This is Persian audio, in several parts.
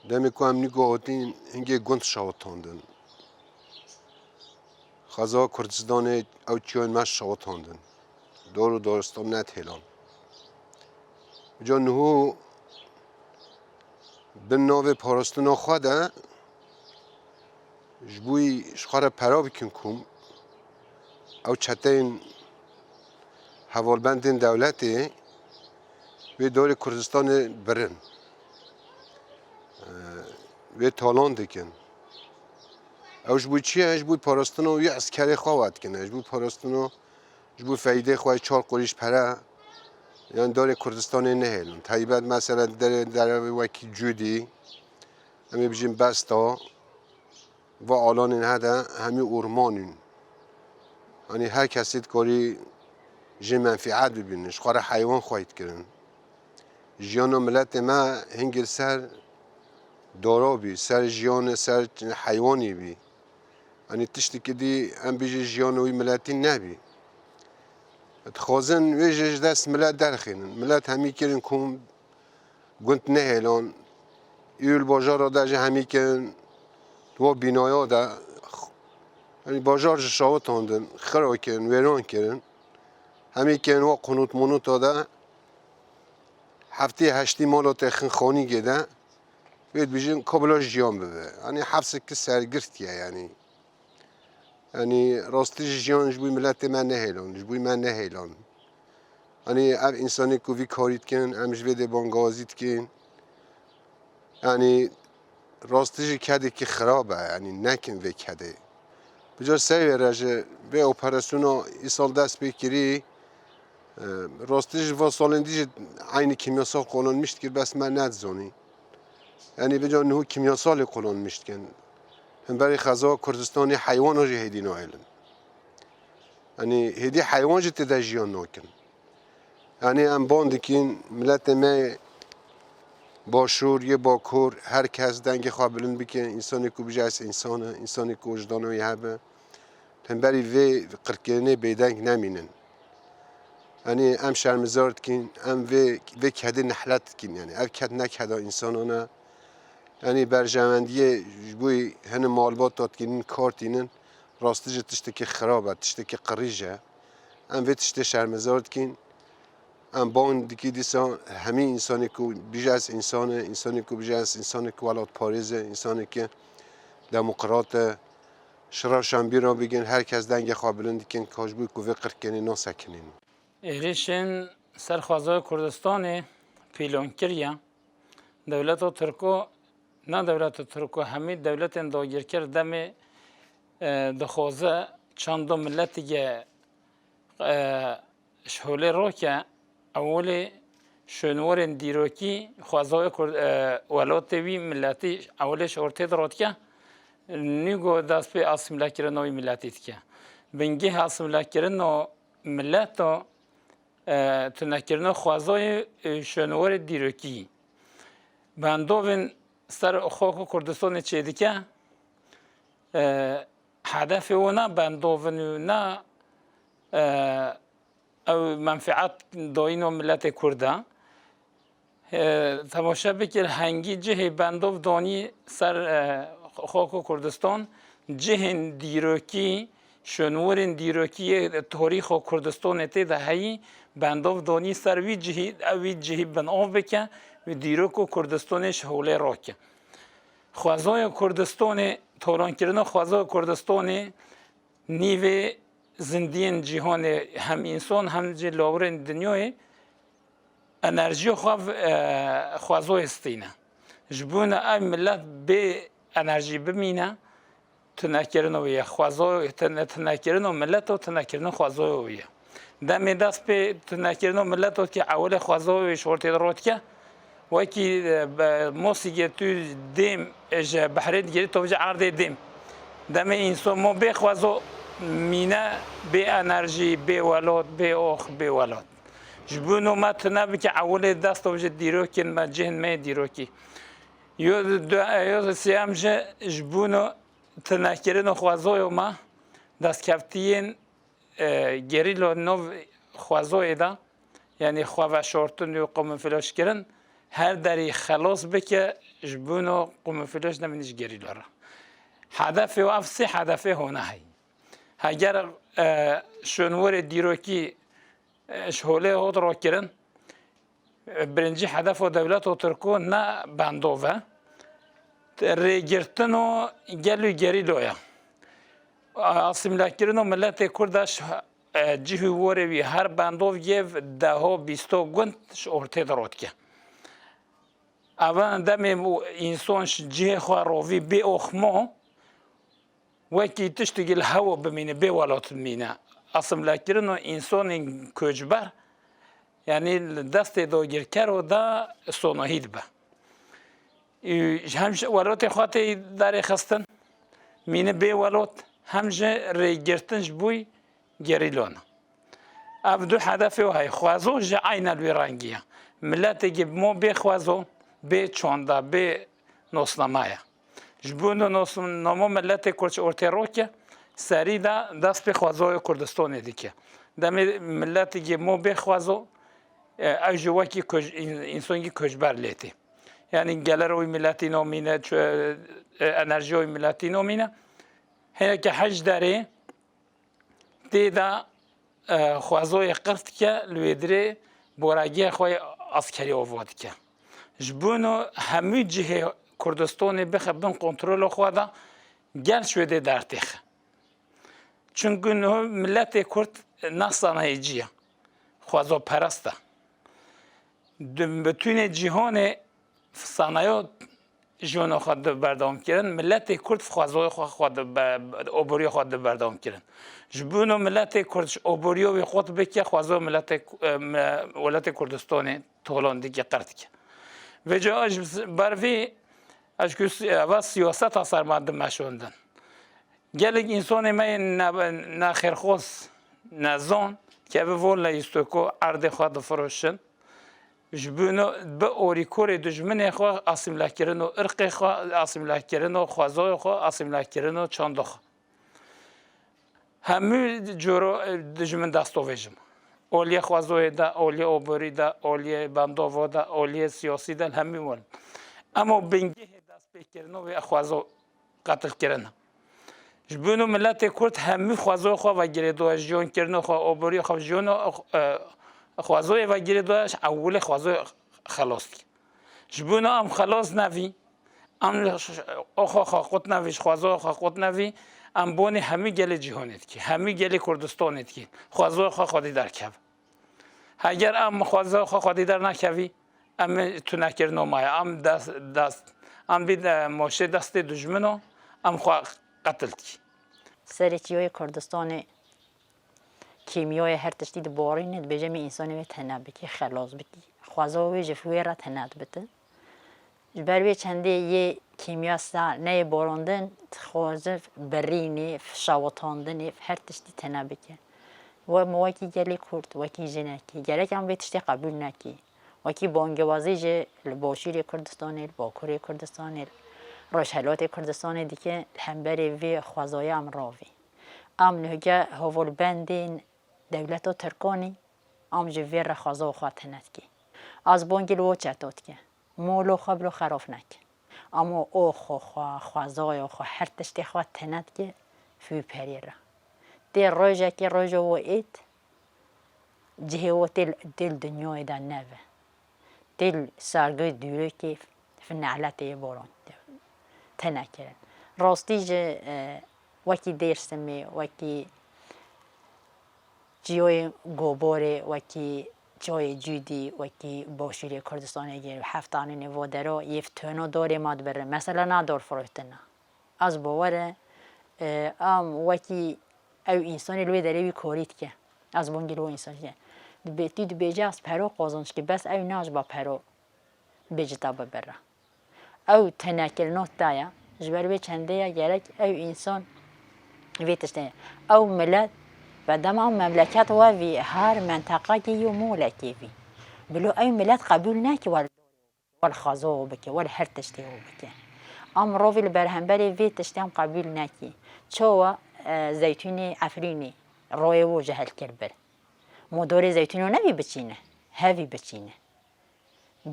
دمی که امنی گوهاتین هنگی گند شاوتاندن خزا کردستان او چیان مش شاوتاندن دور و دارستان نت هلان جا نهو بن ناو پاراستنا خواده جبوی شخار پرا بکن کم او چتین حوالبندین دولتی و دور کردستان برن و تالان دکن اوش بوی چیه؟ اش بوی پاراستنا و یه عسکری خواهد کنه اش بوی پاراستنا اش بوی فایده خواهد چار قریش پره یعنی داره کردستان نهیلن تایبت مثلا در وکی جودی همی بجیم بستا و آلان این هده همی ارمانین یعنی هر کسی کاری جه منفعت ببینش خواه حیوان خواهید کرن جیان ملت ما هنگل سر دارا بی سر جیان سر حیوانی بی یعنی تشتی که دی هم بیجه جیانوی ملتی نبی خازن ویجش دست ملت درخینن ملت همی کرن کم گنت نهیلان ایول باجار را در همی کرن تو بینایا دا یعنی باجار شاوت هندن خرا کرن ویران کرن همی کرن و قنوت منوت دا هفته هشتی مالات خن خانی گده بید بیجن کابلاش جیان بده یعنی حفظ که سرگرتیه یعنی راستی جیان جبوی ملت من نهیلان جبوی من نهیلان یعنی اف انسانی که وی کارید کن امش ویده بانگازید کن یعنی راستیش کده که خرابه یعنی نکن وی کده بجار سری رجه به اپراسیونا ای سال دست بکری راستیش و سالندیش عین کیمیاسال قانون میشت که بس من ندزانی یعنی بجار نهو کیمیاسال قانون میشت کن هم برای خزا کردستانی حیوان ها هدی نایلن یعنی هدی حیوان جت تدجیان ناکن یعنی ام باند کن ملت ما باشور یه باکور هر کس دنگ خوابلن بکن انسانی که بیجه از انسانه انسانی که وجدانه یهبه هم برای وی قرکینه بیدنگ نمینن یعنی ام شرمزارد کن ام وی کده نحلت کن یعنی اف کد نکده انسانانه یعنی برجامندی بوی هن مالبات داد کنین کارتینن راستیج تشته که خرابه تشته که قریجه ام وی تشته شرمزارد کن ام بان دیگه دیسا همه انسانی که بیجه از انسانه انسانی که بیجه از انسانی که ولاد پاریزه انسانی که دموکرات شرا شنبی را بگن هر کس دنگ خوابلندی کن کاش بوی که وقر کنین و سکنین ایریشن سرخوازای کردستان پیلان کریه دولت ترکو نه دولت ترکو همه دولت داگیر کرد دم دخوازه چند ملتی شهوله را که اول شنوار دیروکی خوازای ولات وی ملتی اولش ارتد راد که نیگو دست به اسیمله کردنوی ملتیت که بنگه اسیمله کردن ملت تنکردن خوازای شنوار دیروکی بندوین سر خاک کردستان چیدی که هدف اونا بندوین نه او منفعت داین و ملت کرده تماشا بکر هنگی جه بندوف دانی سر خاک کردستان جهن دیروکی شنورن دیروکی تاریخ کردستان تی ده هی بندوف دانی سر وی جهی بن آف بکن و دیروک کردستانش حوله راکه خوازای کردستان توران کردن خوازای کردستان نیوه زندین جهان هم انسان هم جلاورن دنیای انرژی خوازای استینه جبونه ای ملت به انرژی بمینه تنکردن ویه خوازای تنکردن ملت و تنکردن خوازای ویه دمی دست به تنکردن ملت و که اول خوازای شورتی درات که وکی موسیقی تو دیم اج بحرید گیری تو بجه عرض دیم دم انسان ما بخوازو مینه به انرژی به ولاد به آخ به ولاد جبونو ما تنبی که اول دست تو بجه دیروکین ما جهن می دیروکی یا سیام جه جبونو تنکرین خوازوی ما دست کفتین گریلو نو خوازوی دا یعنی خواه شورتون و قوم فلاش کرن هر دری خلاص بکه جبونو قوم فلوش نمینش گری لاره هدف و افسی هدف هونه هی اگر شنور دیروکی شهوله هود را کرن برنجی هدف و دولت و ترکو نه بندوه ریگرتن و گلو گری لویا آسیمله کردن ملت کردش جهی وری هر بندوف گیو ده ها بیستو گندش ارته درات که اول دم انسانش جه خواه روی به اخما وکی تشتگل هوا بمینه به ولات بمینه آسیمله کردن انسان کجبر یعنی دست داگیر کرد دا سونهید به همش ولات خاطی داره خستن مینه به ولات همجه ریگرتنش بوی گریلون اف دو هدف های خوازو جه عین الویرانگیه ملت که ما به خوازو به چونده به نوسنامه جبونو نوسنامه ملت کرچ ارتروکه سری دست به خوازوی کردستان دیگه دم ملت که ما به خوازو اجوا کی انسانی کجبر لیتی یعنی گلروی ملتی نامینه انرژی ملتی نامینه هنر که حج داره دیدا خوازوی قرد که لودره بورگی خوی عسکری آورد که جبونو همه جهه کردستان بخبن کنترل خواده گل شده در تخ چون ملت کرد نصانه جیه خوازو پرسته بتون جهان صنایع جون خود بردام کردن ملت کرد خوازوی خود عبوری خود بردام کردن جبونو ملت کردش عبوری و خود بکه خوازو ولایت کردستان طولان که قرد که و جا بروی اجکوس و سیاست اثر ماده مشوندن گلگ انسان ما نخیرخوز نزان که به ول ایستوکو عرض خود فروشن جبونو به اوریکور دشمن خو آسیمله کردن و ارق خو آسیمله کردن و خوازای خو آسیمله کردن و چاند خو همه جورو دشمن دستو ویجم اولیه خوازای دا اولیه اوبری دا اولیه بندو دا اولیه سیاسی دا همه مول اما بنگه دست بکردن و خوازو قتل کردن جبونو ملت کرد همه خوازای خو و گریدو جون کردن خو اوبری خو جون خوازوی و گیری داشت اول خوازوی خلاص کی جبونا ام خلاص نوی ام آخا خاقت نویش خوازوی خاقت نوی ام بانی همه گل جهانت کی همه گل کردستانت کی خوازوی خاقی در کب اگر ام خوازوی خاقی در نکوی ام تو نکر نمای ام دست ام بید ماشه دست دشمنو ام خواه قتل کی سرچیای کردستان کیمیای هر تشدید بارینه به جمع انسانی و تناب بکی خلاص بکی خوازاوی جفوی را تناد بده بروی چنده یه کیمیا سا نه باراندن خوازه برینی شاوتاندن هر تشدید تناب بکی و مواکی گلی کرد وکی جنکی گلی کم به تشدید قبول نکی وکی بانگوازی جه الباشیر کردستانی الباکوری کردستانی رشحلات کردستانی دیگه هم بری وی خوازای امراوی ام نهجه هول بندین دولت و ترکانی ام جویر رخازو خاطنت کی از بانگل و چطات که مولو خبلو خراف نک اما او خوازای خو هر تشتی خاطنت که فی پریره دی روزه که روزه و ایت جه و دل دنیای در نوه دل سرگوی دوره که فنعلت باران تنکرن راستی جه وکی درسمی وکی جای گوباره وکی جای جودی وکی باشوری کردستانی گیر هفتانی نوادرا یفتونو داری ماد بره مثلا ندار فروختنه از باوره ام وکی او انسانی لوی داره بی کارید که از بانگی لو انسانی که دید بیجه از پرو قازنش که بس او ناج با پرو بیجتا ببره او تنکل نوت دایا جبر به چنده یا گرک او انسان ویتشته او ملت و دم او مملکت و وی هر منطقه کی و مولکی وی بلو او ملت قبول نکی وال خازو بکی وال هر تشتی بکی ام روی برهنبری وی تشتیم قبول نکی چوا زیتونی افرینی روی و جهل کربر مدور زیتونو نبی بچینه هوی بچینه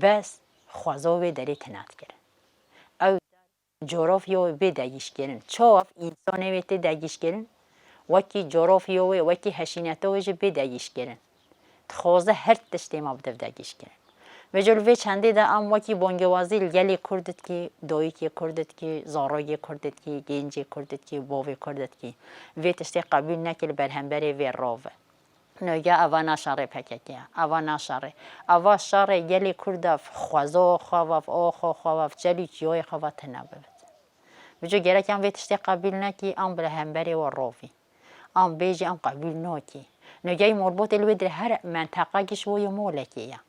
بس خوازو وی داری تنات کرد جغرافیا به دگیش کردن چاف انسان ویت دگیش کردن وکی جغرافیا و وکی هشینتا ویج به دگیش کردن خوازه هر تشتی ما بده دگیش کردن و جلوی چندی ده ام وکی بانگوازی گلی کردت کی دایی کی کردت کی زارای کردت کی گنجی کردت کی باوی کردت کی وی تشتی قبول نکل برهنبری وی راوه نوگه اوا نشاره پککیه اوا نشاره اوا شاره گلی کرده خوازه خواف آخا خواف جلی جای خواف تنبود بجو گره کم وی تشتی قبول نکی ام برهنبری و راوی ام بیجی ام قبول نکی نوگه مربوط الوی هر منطقه گش وی مولکیه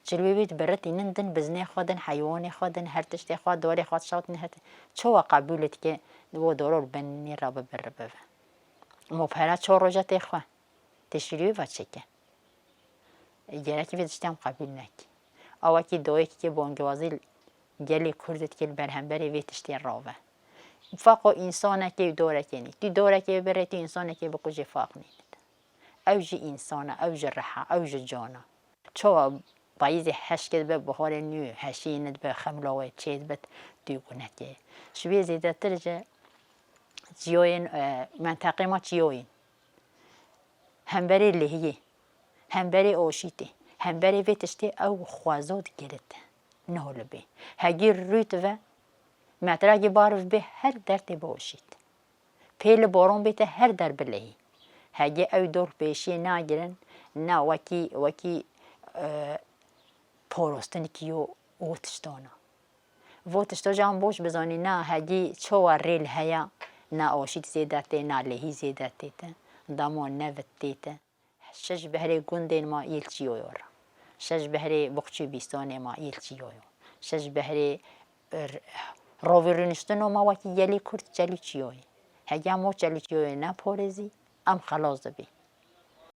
جلوی بیت برد اینندن بزنی خودن حیوانی خودن هر تشتی خود دوری خود شاطن هر چوا قبولت که دو دورور بنی را ببر ببه مبهرات چو روجت خواه تشریعی و چکه گره که بیتشتم قبول نکی آوا که دوی که بانگوازی گلی کردت که برهنبری ویتشتی راوه فاقو انسانه که دوره کنی تی دوره که بره تی انسانه که بکجی فاق نیند اوج انسانه اوج رحا اوج جانا چو بایزی هشکت به بخار نیو هشیند به خملاوه چید بد دیگونتی شوی زیده ترجه جیوین منطقه ما جیوین همبری لحیه همبری آشیته همبری ویتشتی او خوازاد گرده نهول بی هگیر رویت و مطرقی باروف به هر درد باشید پیل بارون بیته هر در بلهی هگی او دور پیشی نگیرن نه وکی پاراستن کیو واتشتانا واتشتا جان باش بزانی نه هگی چو ریل هیا نه آشید زیدته نه لهی زیدته دامان نوتیته شش بهره گندین ما ایلچیو یار شش بهره بخچی بیستان ما ایلچیو شش بهره راویرنشتن ما وکی یلی کرد جلی چیوی هگی ما جلی چیوی نه پارزی ام خلاص بی